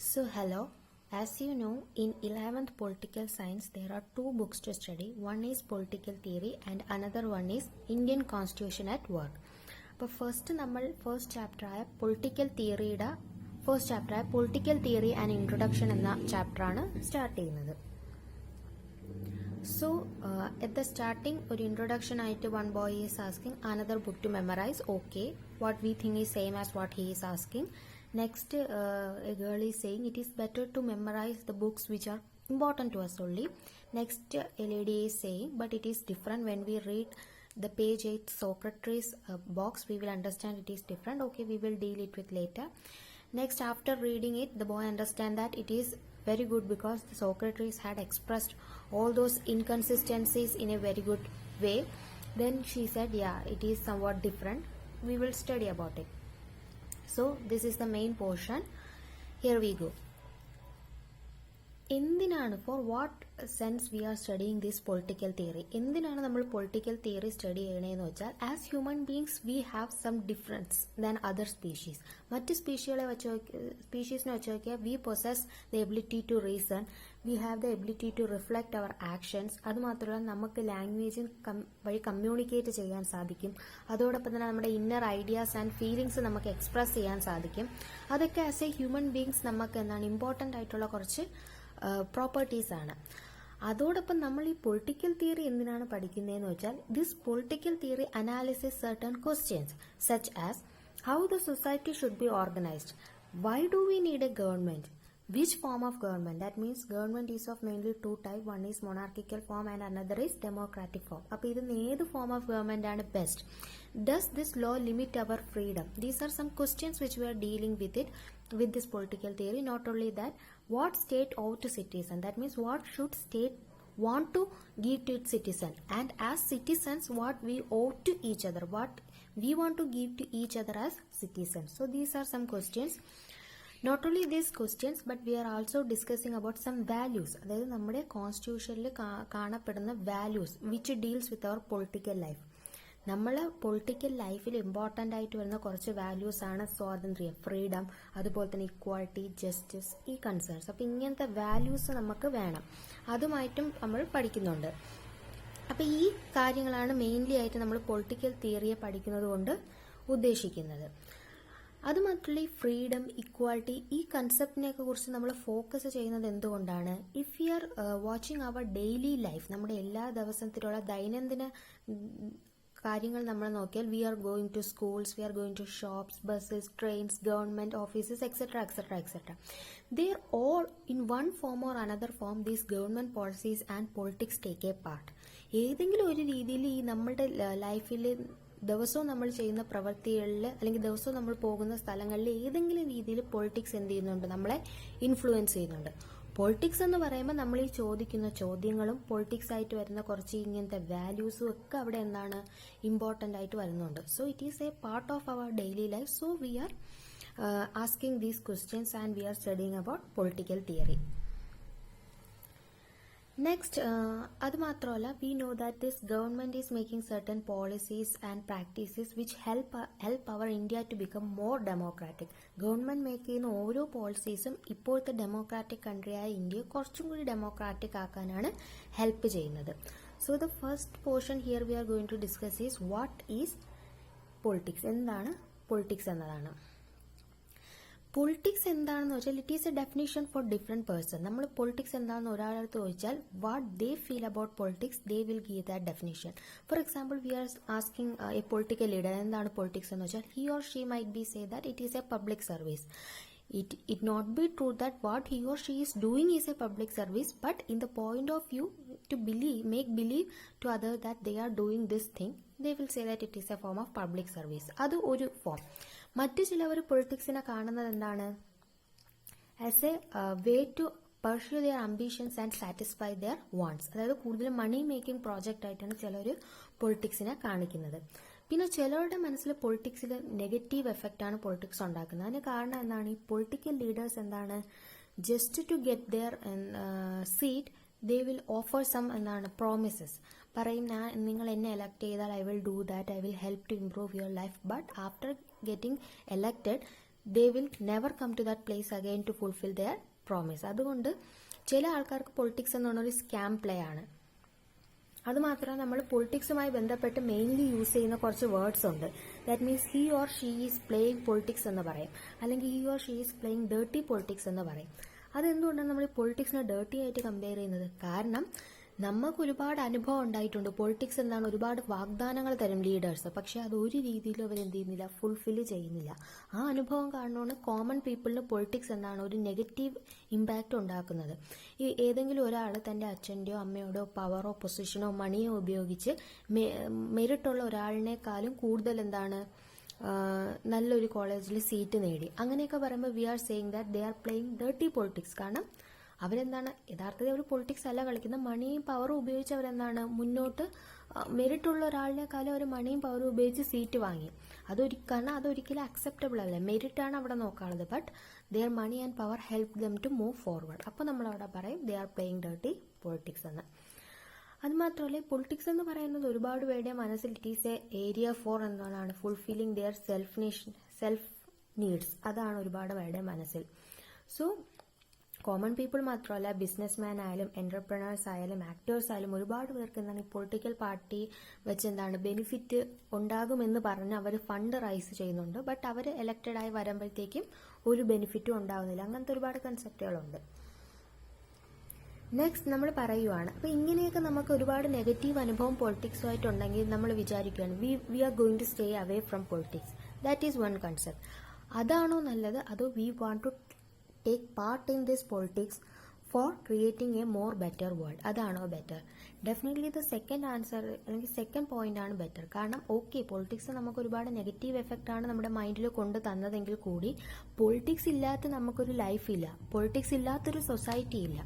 So hello, as you know, in 11th political science there are two books to study. One is political theory and another one is Indian Constitution at work. അപ്പോൾ first ചാപ്റ്ററായ political തിയറിയുടെ political theory and introduction എന്ന ചാപ്റ്ററാണ് start ചെയ്യുന്നത്. So at the starting ഒരു introduction ആയിട്ട് one boy is asking another book to memorize. Okay, what we think is same as what he is asking. Next a girl is saying it is better to memorize the books which are important to us only. Next a lady is saying but it is different when we read the page 8 Socrates box, we will understand it is different. Okay, we will deal it with later. Next, after reading it, the boy understand that it is very good because the Socrates had expressed all those inconsistencies in a very good way. Then she said, yeah, it is somewhat different. We will study about it. So this is the main portion. Here we go. എന്തിനാണ് for what sense we are studying this political theory? എന്തിനാണ് നമ്മൾ political theory study ചെയ്യണതെന്ന് വെച്ചാൽ as human beings we have some difference than other species. മറ്റ് സ്പീഷീസിനെ വെച്ച് നോക്കിയാൽ we possess the ability to reason, we have the ability to reflect our actions. അതുമാത്രമല്ല നമുക്ക് ലാംഗ്വേജ് വഴി കമ്മ്യൂണിക്കേറ്റ് ചെയ്യാൻ സാധിക്കും. അതോടൊപ്പം തന്നെ നമ്മുടെ ഇന്നർ ഐഡിയാസ് ആൻഡ് ഫീലിങ്സ് നമുക്ക് എക്സ്പ്രസ് ചെയ്യാൻ സാധിക്കും. അതൊക്കെ ആസ് എ ഹ്യൂമൻ ബീങ്സ് നമുക്ക് എന്താണ് ഇമ്പോർട്ടൻ്റ് ആയിട്ടുള്ള കുറച്ച് പ്രോപ്പർട്ടീസ് ആണ്. അതോടൊപ്പം നമ്മൾ ഈ പൊളിറ്റിക്കൽ തിയറി എന്തിനാണ് പഠിക്കുന്നതെന്ന് വെച്ചാൽ this political theory analysis certain questions such as how the society should be organised, why do we need A government, which form of government, that means government is of mainly two type, one is monarchical form and another is democratic form. അപ്പോൾ ഇതിന് ഏത് form of government ആണ് best, does this law limit our freedom? These are some questions which we are dealing with it with this political theory. Not only that, what state ought to citizen, that means what should state want to give to its citizen, and as citizens what we ought to each other, what we want to give to each other as citizens. So these are some questions. Not only these questions but we are also discussing about some values, അതായത് നമ്മുടെ കോൺസ്റ്റിറ്റ്യൂഷനിൽ കാണപ്പെടുന്ന values which deals with our political life. നമ്മൾ political ലൈഫിൽ important ആയിട്ട് വരുന്ന കുറച്ച് values ആണ് സ്വാതന്ത്ര്യം, ഫ്രീഡം, അതുപോലെ തന്നെ ഇക്വാലിറ്റി, ജസ്റ്റിസ്, ഈ കൺസേൺസ്. അപ്പം ഇങ്ങനത്തെ വാല്യൂസ് നമുക്ക് വേണം, അതുമായിട്ടും നമ്മൾ പഠിക്കുന്നുണ്ട്. അപ്പം ഈ കാര്യങ്ങളാണ് മെയിൻലി ആയിട്ട് നമ്മൾ പൊളിറ്റിക്കൽ തിയറിയെ പഠിക്കുന്നത് കൊണ്ട് ഉദ്ദേശിക്കുന്നത്. അതുമാത്രമല്ല ഈ ഫ്രീഡം, ഇക്വാലിറ്റി, ഈ കൺസെപ്റ്റിനെയൊക്കെ കുറിച്ച് നമ്മൾ ഫോക്കസ് ചെയ്യുന്നത് എന്തുകൊണ്ടാണ്? If you are watching our daily life, നമ്മുടെ എല്ലാ ദിവസത്തിലുള്ള ദൈനംദിന കാര്യങ്ങൾ നമ്മൾ നോക്കിയാൽ we are going to schools, we are going to shops, buses, trains, government offices, etcetera etcetera etcetera. They are all in one form or another form these government policies and politics take a part. ഏതെങ്കിലും ഒരു രീതിയിൽ ഈ നമ്മുടെ ലൈഫിൽ ദിവസവും നമ്മൾ ചെയ്യുന്ന പ്രവൃത്തികളിൽ അല്ലെങ്കിൽ ദിവസവും നമ്മൾ പോകുന്ന സ്ഥലങ്ങളിൽ ഏതെങ്കിലും രീതിയിൽ പൊളിറ്റിക്സ് എന്ത് ചെയ്യുന്നുണ്ട്, നമ്മളെ ഇൻഫ്ലുവൻസ് ചെയ്യുന്നുണ്ട്. പൊളിറ്റിക്സ് എന്ന് പറയുമ്പോൾ നമ്മൾ ഈ ചോദിക്കുന്ന ചോദ്യങ്ങളും പൊളിറ്റിക്സ് ആയിട്ട് വരുന്ന കുറച്ച് ഇങ്ങനത്തെ വാല്യൂസും ഒക്കെ അവിടെ എന്താണ് ഇമ്പോർട്ടൻ്റ് ആയിട്ട് വരുന്നുണ്ട്. So it is a part of our daily life. So we are asking these questions and we are studying about political theory. Next, അത് മാത്രമല്ല we know that this government is making certain policies and practices which help our India to become more democratic. Government make ചെയ്യുന്ന ഓരോ പോളിസീസും ഇപ്പോഴത്തെ democratic കൺട്രിയായ ഇന്ത്യയെ കുറച്ചും കൂടി ഡെമോക്രാറ്റിക് ആക്കാനാണ് ഹെൽപ്പ് ചെയ്യുന്നത്. So the first portion here we are going to discuss is what is politics. എന്താണ് പൊളിറ്റിക്സ് എന്നതാണ്. പൊളിറ്റിക്സ് എന്താണെന്ന് വെച്ചാൽ it is a definition for different person. നമ്മൾ പൊളിറ്റിക്സ് എന്താണെന്ന് ഒരാളടുത്ത് ചോദിച്ചാൽ what they feel about politics they will give that definition. For example we are asking a political leader എന്താണ് politics എന്ന് വെച്ചാൽ he or she might be say that it is A public service. It not be true that what he or she is doing is a public service, but in the point of view to make believe to others that they are doing this thing, they will say that it is a form of public service. അത് ഒരു form. മറ്റു ചിലവർ പൊളിറ്റിക്സിനെ കാണുന്നത് എന്താണ് as a way to pursue their ambitions and satisfy their wants. അതായത് കൂടുതലും മണി making project ആയിട്ടാണ് ചിലർ പൊളിറ്റിക്സിനെ കാണിക്കുന്നത്. പിന്നെ ചിലരുടെ മനസ്സിൽ പൊളിറ്റിക്സിൽ നെഗറ്റീവ് എഫക്റ്റ് ആണ് പൊളിറ്റിക്സ് ഉണ്ടാക്കുന്നത്. അതിന് കാരണം എന്താണ്? ഈ പൊളിറ്റിക്കൽ ലീഡേഴ്സ് എന്താണ് just to get their seat they will offer some എന്താണ് പ്രോമിസസ്, പറയും നിങ്ങൾ എന്നെ എലക്ട് ചെയ്താൽ I will do that, I will help to improve your life. But after getting elected they will never come to that place again to fulfill their promise. അതുകൊണ്ട് ചില ആൾക്കാർക്ക് politics എന്ന് പറഞ്ഞൊരു സ്കാം പ്ലേ ആണ്. അതുമാത്രമല്ല, നമ്മൾ പൊളിറ്റിക്സുമായി ബന്ധപ്പെട്ട് മെയിൻലി യൂസ് ചെയ്യുന്ന കുറച്ച് വേർഡ്സ് ഉണ്ട്. That means he or she is playing politics എന്ന് പറയും, അല്ലെങ്കിൽ he or she is playing dirty politics എന്ന് പറയും. അതെന്തുകൊണ്ടാണ് നമ്മൾ പൊളിറ്റിക്സിനെ ഡേർട്ടി ആയിട്ട് കമ്പയർ ചെയ്യുന്നത്? കാരണം നമുക്ക് ഒരുപാട് അനുഭവം ഉണ്ടായിട്ടുണ്ട്. പൊളിറ്റിക്സ് എന്താണ്, ഒരുപാട് വാഗ്ദാനങ്ങൾ തരും ലീഡേഴ്സ്, പക്ഷെ അത് ഒരു രീതിയിലും അവർ എന്ത് ചെയ്യുന്നില്ല, ഫുൾഫില്ല് ചെയ്യുന്നില്ല. ആ അനുഭവം കാണുന്നതുകൊണ്ട് കോമൺ പീപ്പിളിന് പൊളിറ്റിക്സ് എന്താണ്, ഒരു നെഗറ്റീവ് ഇമ്പാക്റ്റ് ഉണ്ടാക്കുന്നത്. ഈ ഏതെങ്കിലും ഒരാൾ തൻ്റെ അച്ഛൻ്റെയോ അമ്മയോടോ പവറോ പൊസിഷനോ മണിയോ ഉപയോഗിച്ച് മെറിറ്റുള്ള ഒരാളിനേക്കാളും കൂടുതൽ എന്താണ് നല്ലൊരു കോളേജിൽ സീറ്റ് നേടി, അങ്ങനെയൊക്കെ പറയുമ്പോൾ we are saying that they are playing dirty politics. കാരണം അവരെന്താണ്, യഥാർത്ഥത്തിൽ അവർ പൊളിറ്റിക്സ് അല്ല കളിക്കുന്ന, മണിയും പവറും ഉപയോഗിച്ച് അവരെന്താണ് മുന്നോട്ട് മെറിറ്റുള്ള ഒരാളിനേക്കാളും അവർ മണിയും പവറും ഉപയോഗിച്ച് സീറ്റ് വാങ്ങി. കാരണം അതൊരിക്കലും അക്സെപ്റ്റബിൾ അല്ല. മെറിറ്റാണ് അവിടെ നോക്കാനുള്ളത്, but their money and power help them to move forward. അപ്പോൾ നമ്മൾ അവിടെ പറയും they are playing dirty politics എന്ന്. അതുമാത്രമല്ല, പൊളിറ്റിക്സ് എന്ന് പറയുന്നത് ഒരുപാട് പേരുടെ മനസ്സിൽ it is a area for എന്താണ് ഫുൾഫില്ലിംഗ് ദെയർ സെൽഫ് നീഡ്സ്. അതാണ് ഒരുപാട് പേരുടെ മനസ്സിൽ. സോ കോമൺ പീപ്പിൾ മാത്രമല്ല, ബിസിനസ്മാൻ ആയാലും എന്റർപ്രണേഴ്സ് ആയാലും ആക്ടേഴ്സ് ആയാലും ഒരുപാട് പേർക്ക് എന്താണ് ഈ പൊളിറ്റിക്കൽ പാർട്ടി വെച്ച് എന്താണ് ബെനിഫിറ്റ് ഉണ്ടാകുമെന്ന് പറഞ്ഞ് അവർ ഫണ്ട് റൈസ് ചെയ്യുന്നുണ്ട്. ബട്ട് അവർ എലക്റ്റഡ് ആയി വരുമ്പോഴത്തേക്കും ഒരു ബെനിഫിറ്റും ഉണ്ടാകുന്നില്ല. അങ്ങനത്തെ ഒരുപാട് കൺസെപ്റ്റുകളുണ്ട്. നെക്സ്റ്റ് നമ്മൾ പറയുവാണ്, അപ്പോൾ ഇങ്ങനെയൊക്കെ നമുക്ക് ഒരുപാട് നെഗറ്റീവ് അനുഭവം പൊളിറ്റിക്സുമായിട്ടുണ്ടെങ്കിൽ നമ്മൾ വിചാരിക്കുകയാണ് we are going to stay away from politics. That is one concept. അതാണോ നല്ലത്, അതോ we want to take part in this politics for creating a more better world? അതാണോ ബെറ്റർ? ഡെഫിനറ്റ്ലി ഇത് സെക്കൻഡ് ആൻസർ അല്ലെങ്കിൽ സെക്കൻഡ് പോയിന്റ് ആണ് better. കാരണം okay, politics നമുക്ക് ഒരുപാട് നെഗറ്റീവ് എഫക്റ്റ് ആണ് നമ്മുടെ മൈൻഡിൽ കൊണ്ട് തന്നതെങ്കിൽ കൂടി പൊളിറ്റിക്സ് ഇല്ലാത്ത നമുക്കൊരു ലൈഫില്ല, പൊളിറ്റിക്സ് ഇല്ലാത്തൊരു സൊസൈറ്റി ഇല്ല.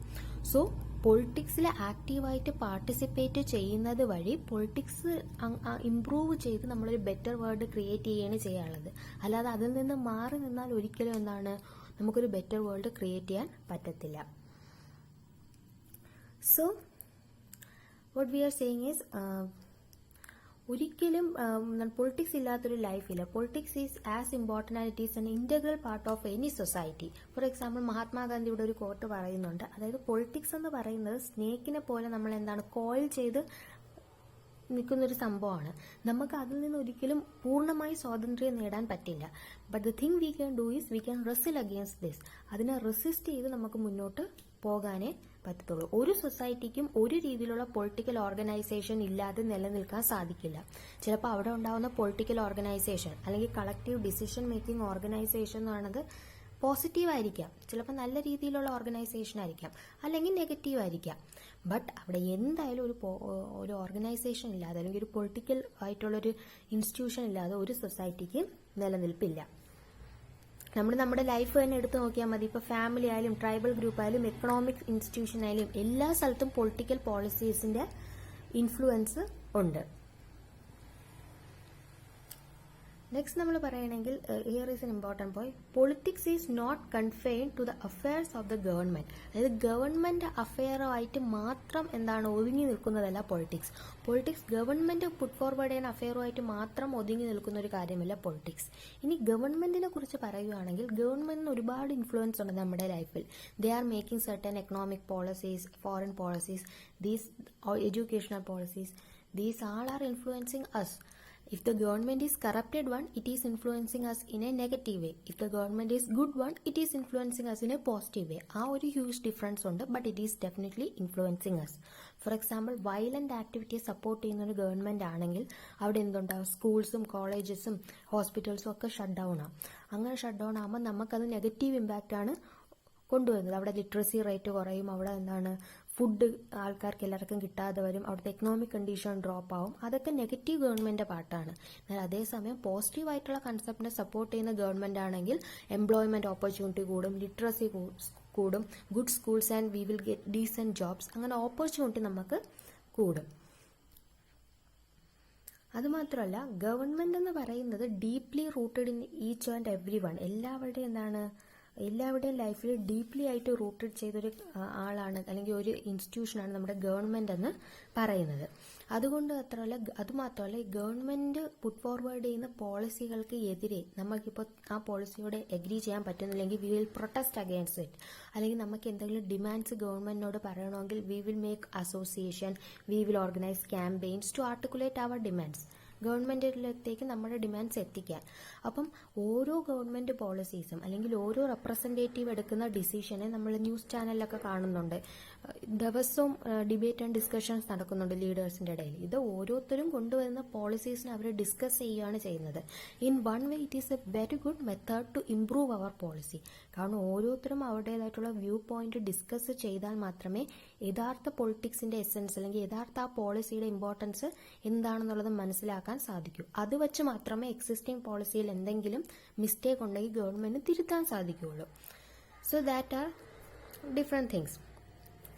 സോ പൊളിറ്റിക്സിൽ ആക്റ്റീവായിട്ട് പാർട്ടിസിപ്പേറ്റ് ചെയ്യുന്നത് വഴി പൊളിറ്റിക്സ് ഇംപ്രൂവ് ചെയ്ത് നമ്മളൊരു ബെറ്റർ വേൾഡ് ക്രിയേറ്റ് ചെയ്യുകയാണ് ചെയ്യാനുള്ളത്. അല്ലാതെ അതിൽ നിന്ന് മാറി നിന്നാൽ ഒരിക്കലും എന്താണ് നമുക്കൊരു ബെറ്റർ വേൾഡ് ക്രിയേറ്റ് ചെയ്യാൻ പറ്റത്തില്ല. So what we are saying is ഒരിക്കലും പൊളിറ്റിക്സ് ഇല്ലാത്തൊരു ലൈഫില്ല. Politics is as important and it is an integral part of any society. For example, മഹാത്മാഗാന്ധിയുടെ ഒരു കോട്ട് പറയുന്നുണ്ട്, അതായത് പൊളിറ്റിക്സ് എന്ന് പറയുന്നത് സ്നേക്കിനെ പോലെ നമ്മൾ എന്താണ് കോയിൽ ചെയ്ത് നിൽക്കുന്നൊരു സംഭവമാണ്. നമുക്ക് അതിൽ നിന്ന് ഒരിക്കലും പൂർണ്ണമായി സ്വാതന്ത്ര്യം നേടാൻ പറ്റില്ല. But the thing we can do is we can wrestle against this. അതിനെ റെസിസ്റ്റ് ചെയ്ത് നമുക്ക് മുന്നോട്ട് പോകാനേ പറ്റത്തുള്ളൂ. ഒരു സൊസൈറ്റിക്കും ഒരു രീതിയിലുള്ള പൊളിറ്റിക്കൽ ഓർഗനൈസേഷൻ ഇല്ലാതെ നിലനിൽക്കാൻ സാധിക്കില്ല. ചിലപ്പോൾ അവിടെ ഉണ്ടാകുന്ന പൊളിറ്റിക്കൽ ഓർഗനൈസേഷൻ അല്ലെങ്കിൽ കളക്റ്റീവ് ഡിസിഷൻ മേക്കിംഗ് ഓർഗനൈസേഷൻ എന്ന് പറയുന്നത് പോസിറ്റീവ് ആയിരിക്കാം, ചിലപ്പോൾ നല്ല രീതിയിലുള്ള ഓർഗനൈസേഷൻ ആയിരിക്കാം, അല്ലെങ്കിൽ നെഗറ്റീവ് ആയിരിക്കാം. ബട്ട് അവിടെ എന്തായാലും ഒരു ഓർഗനൈസേഷൻ ഇല്ലാതെ അല്ലെങ്കിൽ ഒരു പൊളിറ്റിക്കൽ ആയിട്ടുള്ളൊരു ഇൻസ്റ്റിറ്റ്യൂഷൻ ഇല്ലാതെ ഒരു സൊസൈറ്റിക്ക് നിലനിൽപ്പില്ല. നമ്മുടെ ലൈഫ് തന്നെ എടുത്തു നോക്കിയാൽ മതി. ഇപ്പോൾ ഫാമിലി ആയാലും ട്രൈബൽ ഗ്രൂപ്പ് ആയാലും എക്കണോമിക് ഇൻസ്റ്റിറ്റ്യൂഷൻ ആയാലും എല്ലാ സ്ഥലത്തും പൊളിറ്റിക്കൽ പോളിസീസിന്റെ ഇൻഫ്ലുവൻസ് ഉണ്ട്. നെക്സ്റ്റ് നമ്മൾ പറയുകയാണെങ്കിൽ here is an important point. Politics is not confined to the affairs of the government. അതായത് ഗവൺമെന്റ് അഫെയറുമായിട്ട് മാത്രം എന്താണ് ഒതുങ്ങി നിൽക്കുന്നതല്ല politics. Politics government put forward ചെയ്യുന്ന അഫെയറുമായിട്ട് മാത്രം ഒതുങ്ങി നിൽക്കുന്ന ഒരു കാര്യമല്ല പൊളിറ്റിക്സ്. ഇനി ഗവൺമെന്റിനെ കുറിച്ച് പറയുകയാണെങ്കിൽ ഗവൺമെന്റിന് ഒരുപാട് ഇൻഫ്ലുവൻസ് ഉണ്ട് നമ്മുടെ ലൈഫിൽ. They are making certain economic policies, foreign policies, these educational policies, these all are influencing us. If the government is corrupted one, it is influencing us in a negative way. If the government is good one, it is influencing us in a positive way. ആ ഒരു huge difference ഉണ്ട്, but it is definitely influencing us. For example, violent ആക്ടിവിറ്റിയെ support ചെയ്യുന്ന ഒരു government ആണെങ്കിൽ അവിടെ എന്തുണ്ടാവും, സ്കൂൾസും കോളേജസും ഹോസ്പിറ്റൽസും ഒക്കെ ഷട്ട് ഡൗൺ ആവും. അങ്ങനെ ഷട്ട് ഡൗൺ ആകുമ്പോൾ നമുക്കത് നെഗറ്റീവ് ഇമ്പാക്റ്റ് ആണ് കൊണ്ടുവരുന്നത്. അവിടെ ലിറ്ററസി റേറ്റ് കുറയും, അവിടെ എന്താണ് ഫുഡ് ആൾക്കാർക്ക് എല്ലാവർക്കും കിട്ടാതെ വരും, അവിടുത്തെ എക്കണോമിക് കണ്ടീഷൻ ഡ്രോപ്പ് ആവും. അതൊക്കെ നെഗറ്റീവ് ഗവൺമെന്റിന്റെ പാർട്ടാണ്. എന്നാൽ അതേസമയം പോസിറ്റീവ് ആയിട്ടുള്ള കൺസെപ്റ്റിനെ സപ്പോർട്ട് ചെയ്യുന്ന ഗവൺമെന്റ് ആണെങ്കിൽ എംപ്ലോയ്മെന്റ് ഓപ്പർച്യൂണിറ്റി കൂടും, ലിറ്ററസി കൂടും, good schools and we will get decent jobs. അങ്ങനെ ഓപ്പർച്യൂണിറ്റി നമുക്ക് കൂടും. അതുമാത്രമല്ല, ഗവൺമെന്റ് എന്ന് പറയുന്നത് deeply rooted in each and every one. എല്ലാവരുടെയും ലൈഫിൽ ഡീപ്ലി ആയിട്ട് റൂട്ടഡ് ചെയ്തൊരു ആളാണ് അല്ലെങ്കിൽ ഒരു ഇൻസ്റ്റിറ്റ്യൂഷനാണ് നമ്മുടെ ഗവൺമെന്റ് എന്ന് പറയുന്നത്. അതുകൊണ്ട് അതുമാത്രമല്ല ഗവൺമെന്റ് പുട്ട് ഫോർവേഡ് ചെയ്യുന്ന പോളിസികൾക്ക് എതിരെ നമുക്കിപ്പോൾ ആ പോളിസിയോട് എഗ്രി ചെയ്യാൻ പറ്റുന്നില്ലെങ്കിൽ we will protest against it. അല്ലെങ്കിൽ നമുക്ക് എന്തെങ്കിലും ഡിമാൻഡ്സ് ഗവൺമെന്റിനോട് പറയണമെങ്കിൽ we will make association, we will organise campaigns to articulate our demands. ഗവൺമെന്റിലേക്ക് നമ്മുടെ ഡിമാൻഡ്സ് എത്തിക്കാൻ. അപ്പം ഓരോ ഗവൺമെന്റ് പോളിസീസും അല്ലെങ്കിൽ ഓരോ റെപ്രസെന്റേറ്റീവ് എടുക്കുന്ന ഡിസിഷനെ നമ്മൾ ന്യൂസ് ചാനലിലൊക്കെ കാണുന്നുണ്ട്. ദിവസവും ഡിബേറ്റ് ആൻഡ് ഡിസ്കഷൻസ് നടക്കുന്നുണ്ട് ലീഡേഴ്സിന്റെ ഇടയിൽ. ഇത് ഓരോരുത്തരും കൊണ്ടുവരുന്ന പോളിസീസിനെ അവർ ഡിസ്കസ് ചെയ്യുകയാണ് ചെയ്യുന്നത്. In one way it is a very good method to improve our policy. കാരണം ഓരോരുത്തരും അവരുടേതായിട്ടുള്ള വ്യൂ പോയിന്റ് ഡിസ്കസ് ചെയ്താൽ മാത്രമേ യഥാർത്ഥ പൊളിറ്റിക്സിന്റെ എസെൻസ് അല്ലെങ്കിൽ യഥാർത്ഥ ആ പോളിസിയുടെ ഇമ്പോർട്ടൻസ് എന്താണെന്നുള്ളത് മനസ്സിലാക്കാൻ സാധിക്കൂ. അത് വെച്ച് മാത്രമേ എക്സിസ്റ്റിംഗ് പോളിസിയിൽ എന്തെങ്കിലും മിസ്റ്റേക്ക് ഉണ്ടെങ്കിൽ ഗവൺമെന്റിന് തിരുത്താൻ സാധിക്കുകയുള്ളൂ. So that are different things.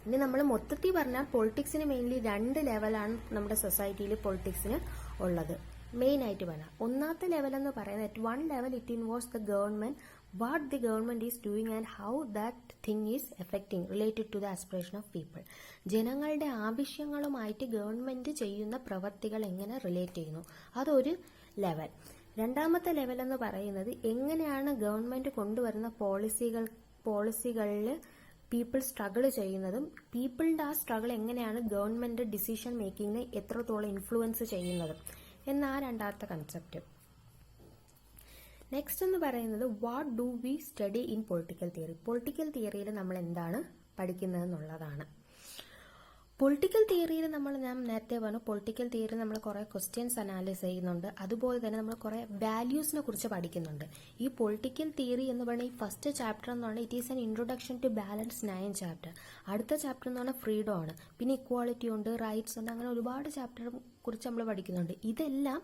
ഇനി നമ്മൾ മൊത്തത്തിൽ പറഞ്ഞാൽ പൊളിറ്റിക്സിന് മെയിൻലി 2 ലെവലാണ് നമ്മുടെ സൊസൈറ്റിയിൽ പൊളിറ്റിക്സിന് ഉള്ളത്. മെയിൻ ആയിട്ട് പറഞ്ഞാൽ ഒന്നാമത്തെ ലെവൽ എന്ന് പറയുന്നത് at one level it involves the government, what the government is doing and how that thing is affecting related to the aspiration of people. ജനങ്ങളുടെ ആവശ്യങ്ങളുമായിട്ട് ഗവൺമെന്റ് ചെയ്യുന്ന പ്രവർത്തികൾ എങ്ങനെ റിലേറ്റ് ചെയ്യുന്നു, അതൊരു ലെവൽ. രണ്ടാമത്തെ ലെവൽ എന്ന് പറയുന്നത് എങ്ങനെയാണ് ഗവൺമെന്റ് കൊണ്ടുവരുന്ന പോളിസികളിൽ പീപ്പിൾ സ്ട്രഗിൾ ചെയ്യുന്നതും പീപ്പിളിന്റെ ആ സ്ട്രഗിൾ എങ്ങനെയാണ് ഗവൺമെന്റ് ഡിസിഷൻ മേക്കിങ്ങിനെ എത്രത്തോളം ഇൻഫ്ലുവൻസ് ചെയ്യുന്നതും എന്ന ആ രണ്ടാമത്തെ കൺസെപ്റ്റ്. നെക്സ്റ്റ് എന്ന് പറയുന്നത് what do we study in political theory. Political തിയറിയിൽ നമ്മൾ എന്താണ് പഠിക്കുന്നത് എന്നുള്ളതാണ്. പൊളിറ്റിക്കൽ തിയറിയിൽ ഞാൻ നേരത്തെ പറഞ്ഞു, പൊളിറ്റിക്കൽ തിയറി നമ്മൾ കുറെ ക്വസ്റ്റ്യൻസ് അനാലിസ് ചെയ്യുന്നുണ്ട്. അതുപോലെ തന്നെ നമ്മൾ കുറെ വാല്യൂസിനെ കുറിച്ച് പഠിക്കുന്നുണ്ട്. ഈ പൊളിറ്റിക്കൽ തിയറി എന്ന് പറഞ്ഞാൽ ഈ ഫസ്റ്റ് ചാപ്റ്റർ എന്ന് പറഞ്ഞാൽ it is an introduction to balance 9 chapter. അടുത്ത ചാപ്റ്റർ എന്ന് പറഞ്ഞാൽ ഫ്രീഡം ആണ്, പിന്നെ ഇക്വാളിറ്റി ഉണ്ട്, റൈറ്റ്സ് ഉണ്ട്, അങ്ങനെ ഒരുപാട് ചാപ്റ്റർ കുറിച്ച് നമ്മൾ പഠിക്കുന്നുണ്ട്. ഇതെല്ലാം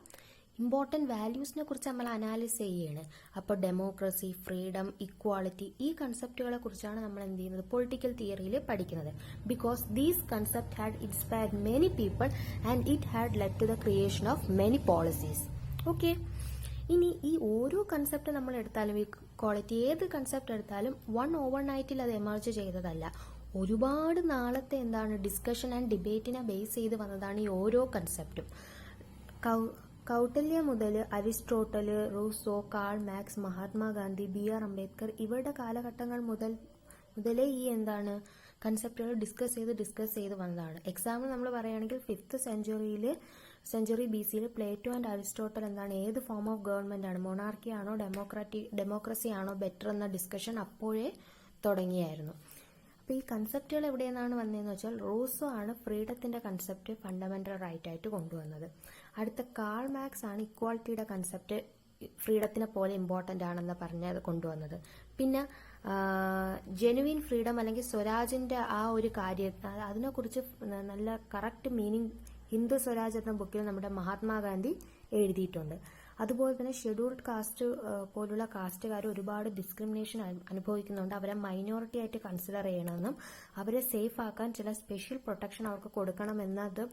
ഇമ്പോർട്ടൻറ്റ് വാല്യൂസിനെ കുറിച്ച് നമ്മൾ അനാലിസ് ചെയ്യുകയാണ്. അപ്പോൾ ഡെമോക്രസി, ഫ്രീഡം, ഇക്വാളിറ്റി ഈ കൺസെപ്റ്റുകളെ കുറിച്ചാണ് നമ്മൾ എന്ത് ചെയ്യുന്നത് പൊളിറ്റിക്കൽ തിയറിയിൽ പഠിക്കുന്നത്. Because these concept had inspired many people and it had led to the creation of many policies. Okay, ഇനി ഈ ഓരോ കൺസെപ്റ്റ് നമ്മൾ എടുത്താലും ഇക്വാളിറ്റി ഏത് കൺസെപ്റ്റ് എടുത്താലും ഓവർനൈറ്റിൽ അത് എമർജ് ചെയ്തതല്ല. ഒരുപാട് നാളത്തെ ഡിസ്കഷൻ ആൻഡ് ഡിബേറ്റിനെ ബേസ് ചെയ്ത് വന്നതാണ് ഈ ഓരോ കൺസെപ്റ്റും. കൗട്ടില്യ മുതൽ Aristotle, Rousseau, Karl Marx, Mahatma Gandhi, BR Ambedkar ഇവരുടെ കാലഘട്ടങ്ങൾ മുതലേ ഈ കൺസെപ്റ്റുകൾ ഡിസ്കസ് ചെയ്ത് വന്നതാണ്. എക്സാമ്പിൾ നമ്മൾ പറയുകയാണെങ്കിൽ 5th century BC Plato and Aristotle ഏത് ഫോം ഓഫ് ഗവൺമെന്റ് ആണ്, മൊണാർക്കി ആണോ ഡെമോക്രസി ആണോ ബെറ്റർ എന്ന ഡിസ്കഷൻ അപ്പോഴേ തുടങ്ങിയായിരുന്നു. അപ്പോൾ ഈ കൺസെപ്റ്റുകൾ എവിടെ നിന്നാണ് വന്നതെന്ന് വെച്ചാൽ റൂസോ ആണ് ഫ്രീഡത്തിന്റെ കൺസെപ്റ്റ് ഫണ്ടമെന്റൽ റൈറ്റ് ആയിട്ട് കൊണ്ടുവന്നത്. അടുത്ത കാൾ മാക്സ് ആണ് ഇക്വാളിറ്റിയുടെ കൺസെപ്റ്റ് ഫ്രീഡത്തിനെ പോലെ ഇമ്പോർട്ടന്റ് ആണെന്ന് പറഞ്ഞത് കൊണ്ടുവന്നത്. പിന്നെ ജെനുവിൻ ഫ്രീഡം അല്ലെങ്കിൽ സ്വരാജിന്റെ ആ ഒരു കാര്യം അതിനെക്കുറിച്ച് നല്ല കറക്റ്റ് മീനിങ് ഹിന്ദു സ്വരാജ് എന്ന ബുക്കിൽ നമ്മുടെ മഹാത്മാഗാന്ധി എഴുതിയിട്ടുണ്ട്. അതുപോലെ തന്നെ ഷെഡ്യൂൾഡ് കാസ്റ്റ് പോലുള്ള കാസ്റ്റുകാർ ഒരുപാട് ഡിസ്ക്രിമിനേഷൻ അനുഭവിക്കുന്നുണ്ട്. അവരെ മൈനോറിറ്റി ആയിട്ട് കൺസിഡർ ചെയ്യണമെന്നും അവരെ സേഫ് ആക്കാൻ ചില സ്പെഷ്യൽ പ്രൊട്ടക്ഷൻ അവർക്ക് കൊടുക്കണമെന്നതും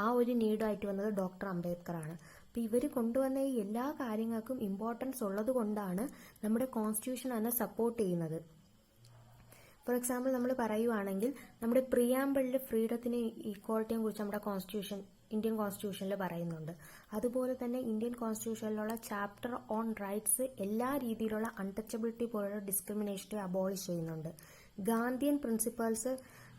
ആ ഒരു നീഡായിട്ട് വന്നത് ഡോക്ടർ അംബേദ്കർ ആണ്. അപ്പൊ ഇവർ കൊണ്ടുവന്ന ഈ എല്ലാ കാര്യങ്ങൾക്കും ഇമ്പോർട്ടൻസ് ഉള്ളത് കൊണ്ടാണ് നമ്മുടെ കോൺസ്റ്റിറ്റ്യൂഷൻ അതിനെ സപ്പോർട്ട് ചെയ്യുന്നത്. ഫോർ എക്സാമ്പിൾ നമ്മൾ പറയുവാണെങ്കിൽ നമ്മുടെ പ്രിയാമ്പിളിൽ ഫ്രീഡത്തിനും ഈക്വാളിറ്റിയും കുറിച്ച് നമ്മുടെ ഇന്ത്യൻ കോൺസ്റ്റിറ്റ്യൂഷനിൽ പറയുന്നുണ്ട്. അതുപോലെ തന്നെ ഇന്ത്യൻ കോൺസ്റ്റിറ്റ്യൂഷനിലുള്ള ചാപ്റ്റർ ഓൺ റൈറ്റ്സ് എല്ലാ രീതിയിലുള്ള അൺടച്ചബിലിറ്റി പോലുള്ള ഡിസ്ക്രിമിനേഷനെ അബോളിഷ് ചെയ്യുന്നുണ്ട്. ഗാന്ധിയൻ പ്രിൻസിപ്പൾസ്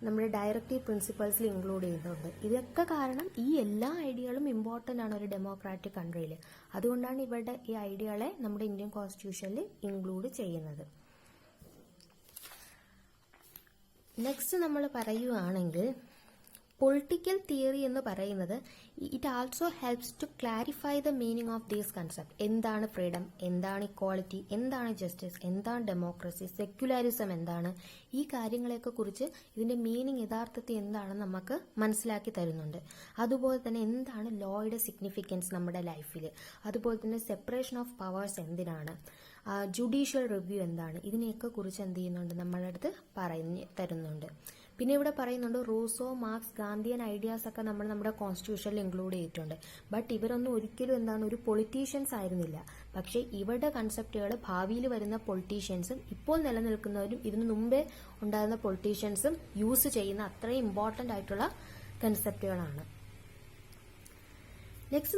നമ്മുടെ ഡയറക്റ്റീവ് പ്രിൻസിപ്പൾസിൽ ഇൻക്ലൂഡ് ചെയ്യുന്നുണ്ട്. ഇതൊക്കെ കാരണം ഈ എല്ലാ ഐഡിയകളും ഇമ്പോർട്ടൻ്റ് ആണ് ഒരു ഡെമോക്രാറ്റിക് കൺട്രിയിൽ. അതുകൊണ്ടാണ് ഇവരുടെ ഈ ഐഡിയകളെ നമ്മുടെ ഇന്ത്യൻ കോൺസ്റ്റിറ്റ്യൂഷനിൽ ഇൻക്ലൂഡ് ചെയ്യുന്നത്. നെക്സ്റ്റ് നമ്മൾ പറയുകയാണെങ്കിൽ പൊളിറ്റിക്കൽ തിയറി എന്ന് പറയുന്നത് it also helps to clarify the meaning of these concept. എന്താണ് ഫ്രീഡം, എന്താണ് ഇക്വാളിറ്റി, എന്താണ് ജസ്റ്റിസ്, എന്താണ് ഡെമോക്രസി, സെക്യുലറിസം എന്താണ്, ഈ കാര്യങ്ങളെയൊക്കെ കുറിച്ച് ഇതിന്റെ മീനിങ് യഥാർത്ഥത്തിൽ എന്താണെന്ന് നമുക്ക് മനസ്സിലാക്കി തരുന്നുണ്ട്. അതുപോലെ തന്നെ എന്താണ് ലോയുടെ സിഗ്നിഫിക്കൻസ് നമ്മുടെ ലൈഫിൽ, അതുപോലെ തന്നെ സെപ്പറേഷൻ ഓഫ് പവേഴ്സ് എന്തിനാണ്, ജുഡീഷ്യൽ റിവ്യൂ എന്താണ്, ഇതിനെയൊക്കെ കുറിച്ച് എന്ത് ചെയ്യുന്നുണ്ട് നമ്മളുടെ അടുത്ത് പറഞ്ഞു തരുന്നുണ്ട്. പിന്നെ ഇവിടെ പറയുന്നുണ്ട് റൂസോ, മാർക്സ്, ഗാന്ധിയൻ ഐഡിയാസ് ഒക്കെ നമ്മുടെ കോൺസ്റ്റിറ്റ്യൂഷനിൽ ഇൻക്ലൂഡ് ചെയ്തിട്ടുണ്ട്. ബട്ട് ഇവരൊന്നും ഒരിക്കലും ഒരു പൊളിറ്റീഷ്യൻസ് ആയിരുന്നില്ല. പക്ഷേ ഇവരുടെ കൺസെപ്റ്റുകൾ ഭാവിയിൽ വരുന്ന പൊളിറ്റീഷ്യൻസും ഇപ്പോൾ നിലനിൽക്കുന്നവരും ഇതിനു മുമ്പേ ഉണ്ടായിരുന്ന പൊളിറ്റീഷ്യൻസും യൂസ് ചെയ്യുന്ന അത്രയും ഇമ്പോർട്ടന്റ് ആയിട്ടുള്ള കൺസെപ്റ്റുകളാണ്. നെക്സ്റ്റ്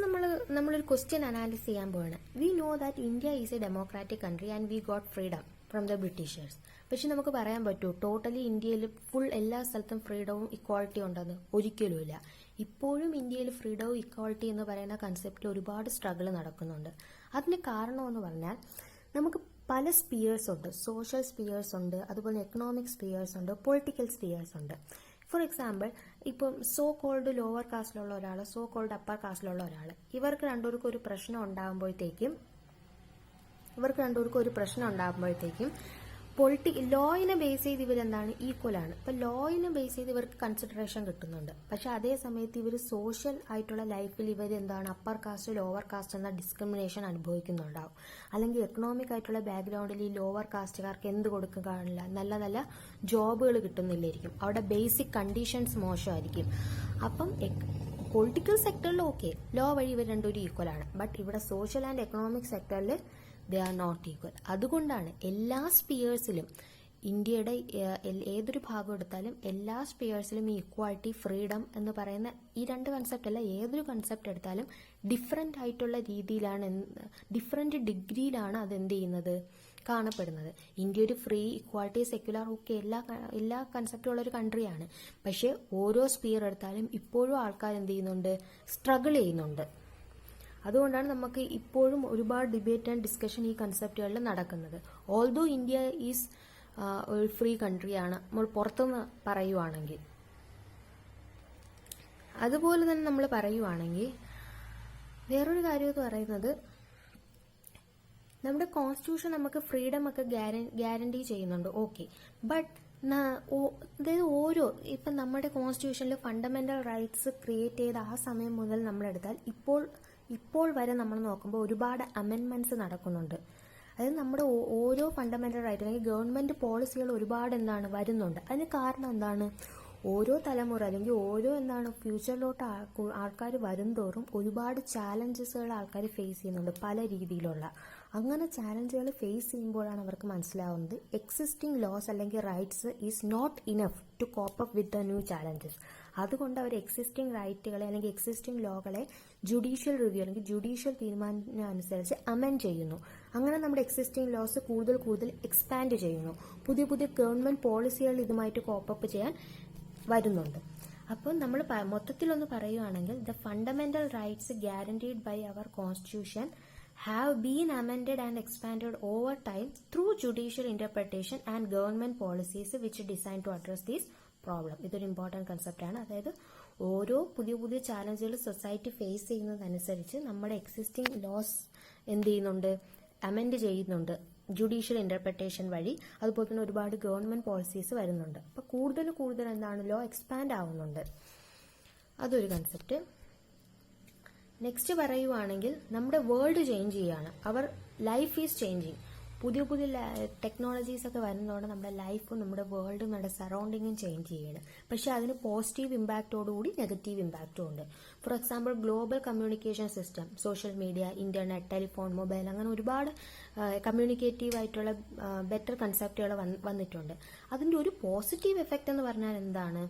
നമ്മളൊരു ക്വസ്റ്റ്യൻ അനാലിസ് ചെയ്യാൻ പോവാണ്. We know that India is A democratic country and we got freedom from the Britishers. പക്ഷെ നമുക്ക് പറയാൻ പറ്റുമോ ടോട്ടലി ഇന്ത്യയിൽ ഫുൾ എല്ലാ സ്ഥലത്തും ഫ്രീഡവും ഇക്വാളിറ്റി ഉണ്ടെന്ന്? ഒരിക്കലുമില്ല. ഇപ്പോഴും ഇന്ത്യയിൽ ഫ്രീഡവും ഇക്വാളിറ്റി എന്ന് പറയുന്ന കൺസെപ്റ്റിൽ ഒരുപാട് സ്ട്രഗിൾ നടക്കുന്നുണ്ട്. അതിന് കാരണമെന്ന് പറഞ്ഞാൽ നമുക്ക് പല സ്പിയേഴ്സ് ഉണ്ട്. സോഷ്യൽ സ്പിയേഴ്സ് ഉണ്ട്, അതുപോലെ എക്കണോമിക് സ്പിയേഴ്സ് ഉണ്ട്, പൊളിറ്റിക്കൽ സ്പിയേഴ്സ് ഉണ്ട്. ഫോർ എക്സാമ്പിൾ, ഇപ്പം സോ കോൾഡ് ലോവർ കാസ്റ്റിലുള്ള ഒരാൾ, സോ കോൾഡ് അപ്പർ കാസ്റ്റിലുള്ള ഒരാൾ, ഇവർക്ക് രണ്ടുപേർക്കും ഒരു പ്രശ്നം ഉണ്ടാകുമ്പോഴത്തേക്കും ലോയിനെ ബേസ് ചെയ്ത് ഇവരെന്താണ് ഈക്വൽ ആണ്. ഇപ്പൊ ലോയിനെ ബേസ് ചെയ്ത് ഇവർക്ക് കൺസിഡറേഷൻ കിട്ടുന്നുണ്ട്. പക്ഷെ അതേ സമയത്ത് ഇവർ സോഷ്യൽ ആയിട്ടുള്ള ലൈഫിൽ ഇവർ എന്താണ് അപ്പർ കാസ്റ്റ് ലോവർ കാസ്റ്റ് എന്ന ഡിസ്ക്രിമിനേഷൻ അനുഭവിക്കുന്നുണ്ടാവും. അല്ലെങ്കിൽ എക്കണോമിക് ആയിട്ടുള്ള ബാക്ക്ഗ്രൗണ്ടിൽ ഈ ലോവർ കാസ്റ്റുകാർക്ക് എന്ത് കൊടുക്കാനില്ല, നല്ല നല്ല ജോബുകൾ കിട്ടുന്നില്ലായിരിക്കും, അവിടെ ബേസിക് കണ്ടീഷൻസ് മോശമായിരിക്കും. അപ്പം പൊളിറ്റിക്കൽ സെക്ടറിൽ ഓക്കെ ലോ വഴി ഇവർ രണ്ടുപേരും ഈക്വൽ ആണ്. ബട്ട് ഇവിടെ സോഷ്യൽ ആൻഡ് എക്കണോമിക് സെക്ടറിൽ ദേ ആർ നോട്ട് ഈക്വൽ. അതുകൊണ്ടാണ് എല്ലാ സ്പിയേഴ്സിലും ഇന്ത്യയുടെ ഏതൊരു ഭാഗം എടുത്താലും എല്ലാ സ്പിയേഴ്സിലും ഈ ഇക്വാളിറ്റി, ഫ്രീഡം എന്ന് പറയുന്ന ഈ രണ്ട് കൺസെപ്റ്റ് അല്ല, ഏതൊരു കൺസെപ്റ്റ് എടുത്താലും ഡിഫറെൻ്റ് ആയിട്ടുള്ള രീതിയിലാണ്, ഡിഫറെൻ്റ് ഡിഗ്രിയിലാണ് അത് എന്ത് ചെയ്യുന്നത്, കാണപ്പെടുന്നത്. ഇന്ത്യ ഒരു ഫ്രീ, ഇക്വാളിറ്റി, സെക്യുലർ ഒക്കെ എല്ലാ കൺസെപ്റ്റും ഉള്ള ഒരു കൺട്രിയാണ്. പക്ഷെ ഓരോ സ്പിയർ എടുത്താലും ഇപ്പോഴും ആൾക്കാർ എന്ത് ചെയ്യുന്നുണ്ട്, സ്ട്രഗിൾ ചെയ്യുന്നുണ്ട്. അതുകൊണ്ടാണ് നമുക്ക് ഇപ്പോഴും ഒരുപാട് ഡിബേറ്റ് ആൻഡ് ഡിസ്കഷൻ ഈ കൺസെപ്റ്റുകളിൽ നടക്കുന്നത്. ഓൾദോ ഇന്ത്യ ഈസ് ഒരു ഫ്രീ കൺട്രിയാണ് നമ്മൾ പുറത്തുനിന്ന് പറയുവാണെങ്കിൽ. അതുപോലെ തന്നെ നമ്മൾ പറയുവാണെങ്കിൽ വേറൊരു കാര്യം എന്ന് പറയുന്നത്, നമ്മുടെ കോൺസ്റ്റിറ്റ്യൂഷൻ നമുക്ക് ഫ്രീഡം ഒക്കെ ഗ്യാരണ്ടി ചെയ്യുന്നുണ്ട്, ഓക്കെ. ബട്ട് അതായത് ഇപ്പം നമ്മുടെ കോൺസ്റ്റിറ്റ്യൂഷനിൽ ഫണ്ടമെന്റൽ റൈറ്റ്സ് ക്രിയേറ്റ് ചെയ്ത ആ സമയം മുതൽ നമ്മളെടുത്താൽ ഇപ്പോൾ വരെ നമ്മൾ നോക്കുമ്പോൾ ഒരുപാട് അമെൻമെന്റ്സ് നടക്കുന്നുണ്ട്. അതായത് നമ്മുടെ ഓരോ ഫണ്ടമെന്റൽ റൈറ്റ് അല്ലെങ്കിൽ ഗവൺമെന്റ് പോളിസികൾ ഒരുപാട് വരുന്നുണ്ട്. അതിന് കാരണം എന്താണ്, ഓരോ തലമുറ അല്ലെങ്കിൽ ഓരോ ഫ്യൂച്ചറിലോട്ട് ആൾക്കാർ വരുംതോറും ഒരുപാട് ചാലഞ്ചസുകൾ ആൾക്കാർ ഫേസ് ചെയ്യുന്നുണ്ട്, പല രീതിയിലുള്ള. അങ്ങനെ ചാലഞ്ചുകൾ ഫേസ് ചെയ്യുമ്പോഴാണ് അവർക്ക് മനസ്സിലാവുന്നത് എക്സിസ്റ്റിംഗ് ലോസ് അല്ലെങ്കിൽ rights is not enough to cope up with the new challenges. അതുകൊണ്ട് അവർ എക്സിസ്റ്റിംഗ് റൈറ്റുകളെ അല്ലെങ്കിൽ എക്സിസ്റ്റിംഗ് ലോകളെ ജുഡീഷ്യൽ റിവ്യൂ അല്ലെങ്കിൽ ജുഡീഷ്യൽ തീരുമാനം അനുസരിച്ച് അമെൻഡ് ചെയ്യുന്നു. അങ്ങനെ നമ്മുടെ എക്സിസ്റ്റിംഗ് ലോസ് കൂടുതൽ എക്സ്പാൻഡ് ചെയ്യുന്നു. പുതിയ ഗവൺമെന്റ് പോളിസികൾ ഇതുമായിട്ട് കോപ്പപ്പ് ചെയ്യാൻ വരുന്നുണ്ട്. അപ്പോൾ നമ്മൾ മൊത്തത്തിലൊന്ന് പറയുകയാണെങ്കിൽ the fundamental rights guaranteed by our constitution have been amended and expanded over time through judicial interpretation and government policies which are designed to address this problem. ഇതൊരു ഇമ്പോർട്ടൻറ്റ് കൺസെപ്റ്റ് ആണ്. അതായത് ഓരോ പുതിയ ചാലഞ്ചുകൾ സൊസൈറ്റി ഫേസ് ചെയ്യുന്നതനുസരിച്ച് നമ്മുടെ existing loss എന്ത് ചെയ്യുന്നുണ്ട്, amend ചെയ്യുന്നുണ്ട് judicial interpretation വഴി. അതുപോലെ തന്നെ ഒരുപാട് ഗവൺമെന്റ് പോളിസീസ് വരുന്നുണ്ട്. അപ്പോൾ കൂടുതൽ ലോ എക്സ്പാൻഡ് ആവുന്നുണ്ട്. അതൊരു കൺസെപ്റ്റ്. നെക്സ്റ്റ് പറയുവാണെങ്കിൽ നമ്മുടെ വേൾഡ് ചേഞ്ച് ചെയ്യാണ്. Our life is changing. പുതിയ ടെക്നോളജീസ് ഒക്കെ വരുന്നതോടെ നമ്മുടെ ലൈഫും നമ്മുടെ വേൾഡും നമ്മുടെ സറൗണ്ടിങ്ങും ചേഞ്ച് ചെയ്യാണ്. പക്ഷെ അതിന് പോസിറ്റീവ് ഇമ്പാക്റ്റോടുകൂടി നെഗറ്റീവ് ഇമ്പാക്റ്റും ഉണ്ട്. For example global communication system, social media, internet, telephone, mobile, അങ്ങനെ ഒരുപാട് കമ്മ്യൂണിക്കേറ്റീവ് ആയിട്ടുള്ള ബെറ്റർ കൺസെപ്റ്റുകൾ വന്നിട്ടുണ്ട്. അതിൻ്റെ ഒരു പോസിറ്റീവ് എഫക്റ്റ് എന്ന് പറഞ്ഞാൽ എന്താണ്?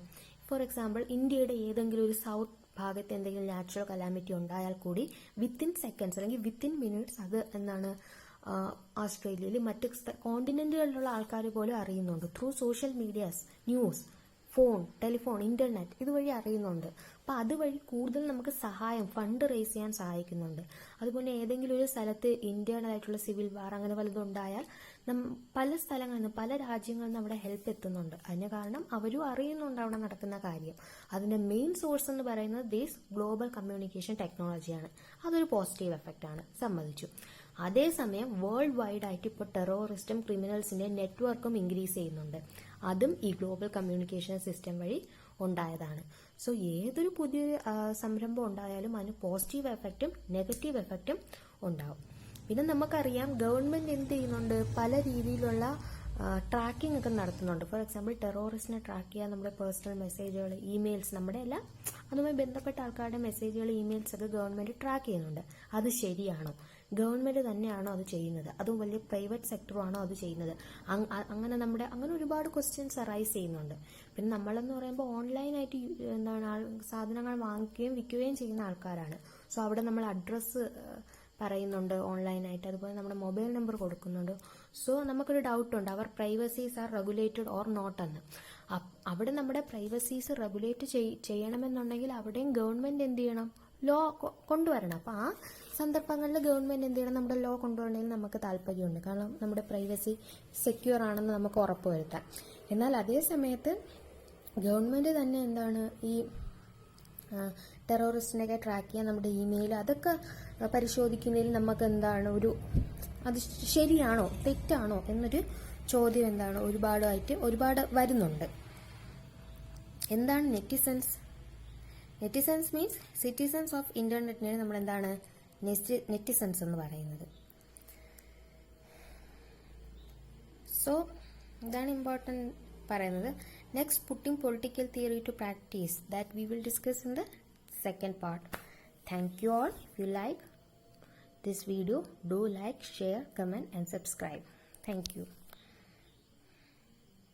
ഫോർ എക്സാമ്പിൾ ഇന്ത്യയുടെ ഏതെങ്കിലും ഒരു സൗത്ത് ഭാഗത്ത് എന്തെങ്കിലും നാച്ചുറൽ കലാമിറ്റി ഉണ്ടായാൽ കൂടി വിത്തിൻ സെക്കൻഡ്സ് അല്ലെങ്കിൽ വിത്തിൻ മിനിറ്റ്സ് അത് ഓസ്ട്രേലിയയിൽ മറ്റ് കോണ്ടിനെന്റുകളിലുള്ള ആൾക്കാർ പോലും അറിയുന്നുണ്ട്. Through social medias, news, phone, telephone, internet ഇതുവഴി അറിയുന്നുണ്ട്. അപ്പം അതുവഴി കൂടുതൽ നമുക്ക് ഫണ്ട് റേസ് ചെയ്യാൻ സഹായിക്കുന്നുണ്ട്. അതുപോലെ ഏതെങ്കിലും ഒരു സ്ഥലത്ത് ഇന്റേണൽ ആയിട്ടുള്ള സിവിൽ വാർ അങ്ങനെ വല്ലതും ഉണ്ടായാൽ പല സ്ഥലങ്ങളിൽ നിന്ന് പല രാജ്യങ്ങളിൽ നിന്ന് അവിടെ ഹെൽപ്പ് എത്തുന്നുണ്ട്. അതിന് കാരണം അവരും അറിയുന്നുണ്ട് അവിടെ നടക്കുന്ന കാര്യം. അതിന്റെ മെയിൻ സോഴ്സ് എന്ന് പറയുന്നത് ദീസ് ഗ്ലോബൽ കമ്മ്യൂണിക്കേഷൻ ടെക്നോളജിയാണ്. അതൊരു പോസിറ്റീവ് എഫക്റ്റ് ആണ്, സമ്മതിച്ചു. അതേസമയം വേൾഡ് വൈഡ് ആയിട്ട് ഇപ്പോൾ ടെററിസ്റ്റും ക്രിമിനൽസിന്റെ നെറ്റ്വർക്കും ഇൻക്രീസ് ചെയ്യുന്നുണ്ട്. അതും ഈ ഗ്ലോബൽ കമ്മ്യൂണിക്കേഷൻ സിസ്റ്റം വഴി ഉണ്ടായതാണ്. സോ ഏതൊരു പുതിയ സംരംഭം ഉണ്ടായാലും അതിന് പോസിറ്റീവ് എഫക്റ്റും നെഗറ്റീവ് എഫക്റ്റും ഉണ്ടാവും. പിന്നെ നമുക്കറിയാം ഗവൺമെന്റ് എന്ത് ചെയ്യുന്നുണ്ട്, പല രീതിയിലുള്ള ട്രാക്കിംഗ് ഒക്കെ നടത്തുന്നുണ്ട്. ഫോർ എക്സാമ്പിൾ ടെററിസ്റ്റിനെ ട്രാക്ക് ചെയ്യാൻ നമ്മുടെ പേഴ്സണൽ മെസ്സേജുകൾ, ഇമെയിൽസ്, നമ്മുടെ എല്ലാം അതുമായി ബന്ധപ്പെട്ട ആൾക്കാരുടെ മെസ്സേജുകൾ, ഇമെയിൽസ് ഒക്കെ ഗവൺമെന്റ് ട്രാക്ക് ചെയ്യുന്നുണ്ട്. അത് ശരിയാണോ? ഗവൺമെൻറ് തന്നെയാണോ അത് ചെയ്യുന്നത്, അതും വലിയ പ്രൈവറ്റ് സെക്ടറാണോ അത് ചെയ്യുന്നത്? അങ്ങനെ ഒരുപാട് ക്വസ്റ്റ്യൻസ് അറൈസ് ചെയ്യുന്നുണ്ട്. പിന്നെ നമ്മളെന്ന് പറയുമ്പോൾ ഓൺലൈനായിട്ട് സാധനങ്ങൾ വാങ്ങിക്കുകയും വിൽക്കുകയും ചെയ്യുന്ന ആൾക്കാരാണ്. സോ അവിടെ നമ്മൾ അഡ്രസ്സ് പറയുന്നുണ്ട് ഓൺലൈനായിട്ട്, അതുപോലെ നമ്മുടെ മൊബൈൽ നമ്പർ കൊടുക്കുന്നുണ്ട്. സോ നമുക്കൊരു ഡൗട്ടുണ്ട്, അവർ പ്രൈവസീസ് ആർ റെഗുലേറ്റഡ് ഓർ നോട്ട് എന്ന്. അവിടെ നമ്മുടെ പ്രൈവസീസ് റെഗുലേറ്റ് ചെയ്യണമെന്നുണ്ടെങ്കിൽ അവിടെയും ഗവൺമെൻറ് എന്ത് ചെയ്യണം, ലോ കൊണ്ടുവരണം. അപ്പോൾ ആ സന്ദർഭങ്ങളിൽ ഗവൺമെൻറ് എന്ത് ചെയ്യണം, നമ്മുടെ ലോ കൊണ്ടുവരണമെങ്കിൽ നമുക്ക് താല്പര്യമുണ്ട്. കാരണം നമ്മുടെ പ്രൈവസി സെക്യൂർ ആണെന്ന് നമുക്ക് ഉറപ്പുവരുത്താൻ. എന്നാൽ അതേ സമയത്ത് ഗവൺമെൻറ് തന്നെ ഈ ടെററിസ്റ്റിനെയൊക്കെ ട്രാക്ക് ചെയ്യാൻ നമ്മുടെ ഇമെയിൽ അതൊക്കെ പരിശോധിക്കുന്നതിൽ നമുക്ക് അത് ശരിയാണോ തെറ്റാണോ എന്നൊരു ചോദ്യം ഒരുപാട് വരുന്നുണ്ട്. എന്താണ് netizens? Netizens means citizens of ഇന്റർനെറ്റിനെ നമ്മൾ നെറ്റിസൺസ് എന്ന് പറയുന്നത്. സോ ഇതാണ് ഇമ്പോർട്ടൻറ്റ് പറയുന്നത്. Next, putting political theory to practice, that we will discuss in the second part. Thank you all. If you like this video, do like, share, comment and subscribe. Thank you.